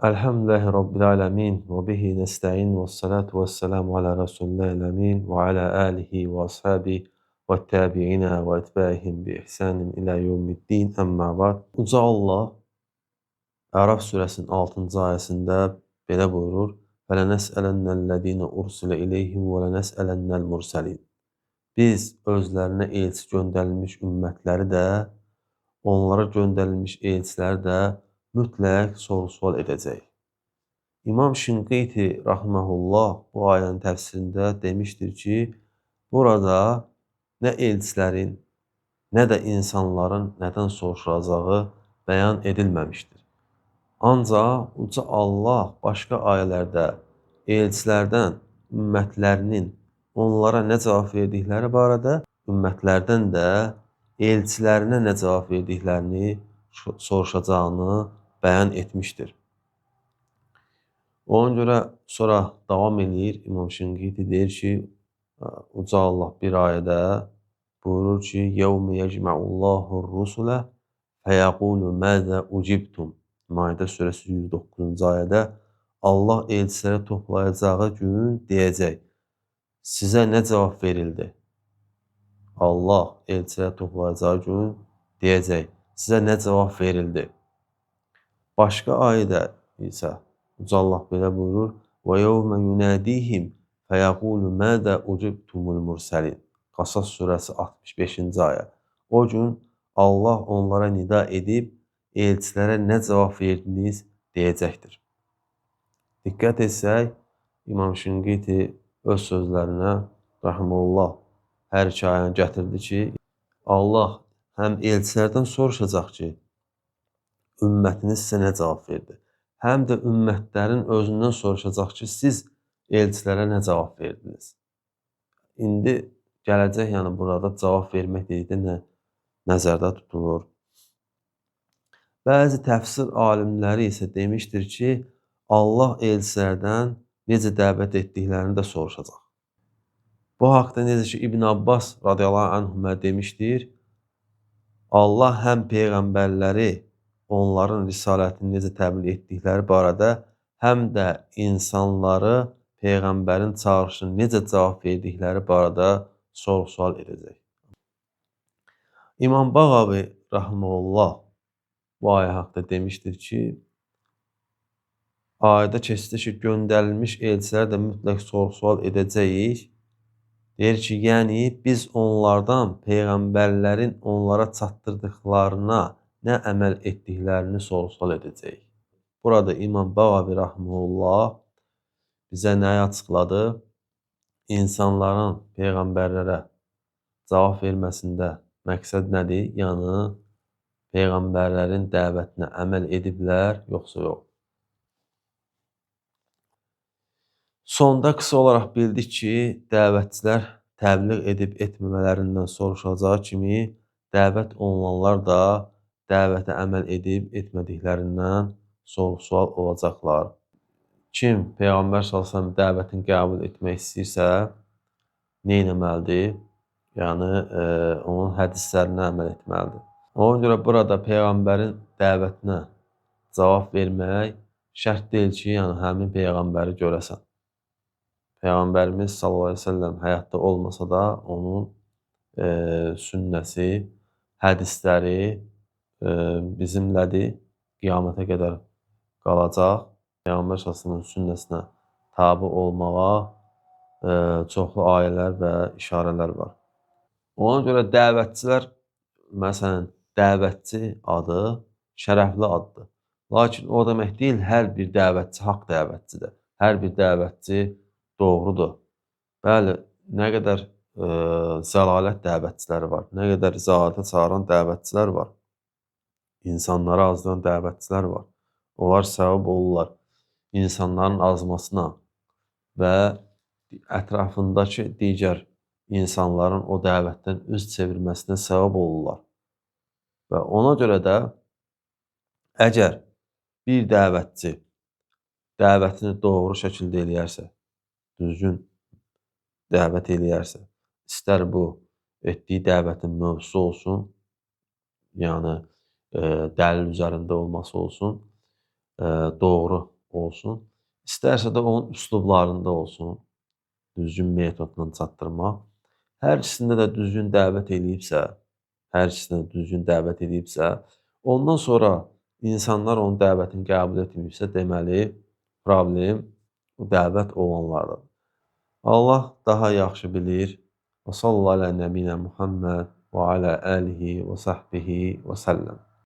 Elhamdülillahi Rabbil alemin və bihi nəstəin və salatu və səlamu alə Rasulillahil əmin və alə alihi və ashabihi və təbiinə və etbəihim bi ihsanin ilə yevmiddin əmmə ba'd. Uca Allah Ərəf surəsinin 6-cı ayəsində belə buyurur: "Və lənəsələnəl-ləzīnə ursilə ileyhim və lənəsələnəl-mursəlin." Biz özlərinə elçi göndərilmiş ümmətləri də, onlara göndərilmiş elçiləri də mütləq soru-sual edəcək. İmam Şinqiti rahmehullah bu ayənin təfsirində demişdir ki, burada nə elçilərin, nə də insanların nədən soruşulacağı bəyan edilməmişdir. Ancaq Uca Allah başqa ayələrdə elçilərdən ümmətlərinin onlara nə cavab verdikləri barədə, ümmətlərdən də elçilərinə nə cavab verdiklərini soruşacağını bəyan etmişdir. Ona görə sonra davam edir, İmam Şinqiti deyir ki, Uca Allah bir ayədə buyurur ki, يَوْمَ يَجْمَعُ اللّٰهُ الرُّسُلَ فَيَقُولُ مَاذَا اُجِبْتُمْ Maidə surəsi 109-cu ayədə Allah elçiləri toplayacağı gün deyəcək, sizə nə cavab verildi? Allah elçiləri toplayacağı gün deyəcək, sizə nə cavab verildi? Başqa ayədə isə Uca Allah belə buyurur: وَيَوْمَ يُنَادِيهِمْ فَيَقُولُ مَاذَا اُجِبْتُمُ الْمُرْسَلِينَ Qasas surəsi 65-ci ayə. O gün Allah onlara nida edib, elçilərə nə cavab verdiniz deyəcəkdir. Diqqət etsək, İmam Şinqiti öz sözlərinə rahimehullah hər iki ayəni gətirdi ki, Allah həm elçilərdən soruşacaq ki, ümmətiniz sizə nə cavab verdi? Həm də ümmətlərin özündən soruşacaq ki, siz elçilərə nə cavab verdiniz? İndi gələcək, yəni burada cavab vermək dedikdə nə nəzərdə tutulur? Bəzi təfsir alimləri isə demişdir ki, Allah elçilərdən necə dəvət etdiklərini də soruşacaq. Bu haqda necə ki, İbn Abbas radiyallahu anhümə demişdir, Allah həm peyğəmbərləri onların risalətini necə təbliğ etdikləri barədə, həm də insanları peyğəmbərin çağırışını necə cavab verdikləri barədə soru-sual edəcək. İmam Bağavi rahimehullah bu ayə haqda demişdir ki, ayədə keçdi ki, göndərilmiş elçilər də mütləq soru-sual edəcəyik. Deyir ki, yəni biz onlardan peyğəmbərlərin onlara çatdırdıqlarına nə əməl etdiklərini soru-sual edəcəyik. Burada İmam Bağavi rahimehullah bizə nəyi açıqladı? İnsanların peyğəmbərlərə cavab verməsində məqsəd nədir? Yəni, peyğəmbərlərin dəvətinə əməl ediblər, yoxsa yox? Sonda qısa olaraq bildik ki, dəvətçilər təbliğ edib etməmələrindən soruşacağı kimi, dəvət olunanlar da dəvətə əməl edib etmədiklərindən soru-sual olacaqlar. Kim Peyğəmbər s.ə.v dəvətini qəbul etmək istəyirsə, nə etməlidir? Yəni, onun hədislərinə əməl etməlidir. Ona görə burada Peyğəmbərin dəvətinə cavab vermək şərt deyil ki, yəni həmin Peyğəmbəri görəsən. Peyğəmbərimiz s.ə.v həyatda olmasa da, onun sünnəsi, hədisləri bizimlədir, qiyamətə qədər qalacaq. Peyğəmbər s.ə.v-in sünnəsinə tabi olmağa çoxlu ayələr və işarələr var. Ona görə dəvətçilər, məsələn, dəvətçi adı şərəfli addır. Lakin o demək deyil, hər bir dəvətçi haqq dəvətçidir. Hər bir dəvətçi doğrudur. Bəli, nə qədər zəlalət dəvətçiləri var, nə qədər zəlalətə çağıran dəvətçilər var, insanları azdıran dəvətçilər var. Onlar səbəb olurlar insanların azmasına və ətrafındakı digər insanların o dəvətdən üz çevirməsinə səbəb olurlar. Və ona görə də əgər bir dəvətçi dəvətini doğru şəkildə eləyərsə, düzgün dəvət eləyərsə, istər bu etdiyi dəvətin mövzusu olsun, yəni dəlil üzərində olması olsun, doğru olsun, istərsə də onun üslublarında olsun, düzgün metodla çatdırmaq. Hər ikisində də düzgün dəvət edibsə, ondan sonra insanlar onun dəvətini qəbul etməyibsə, deməli, problem bu dəvət olanlardadır. Allah daha yaxşı bilir. Və sallallahu alə nəbiyyə Muhammed və alə alihi və səhbihi və səlləm.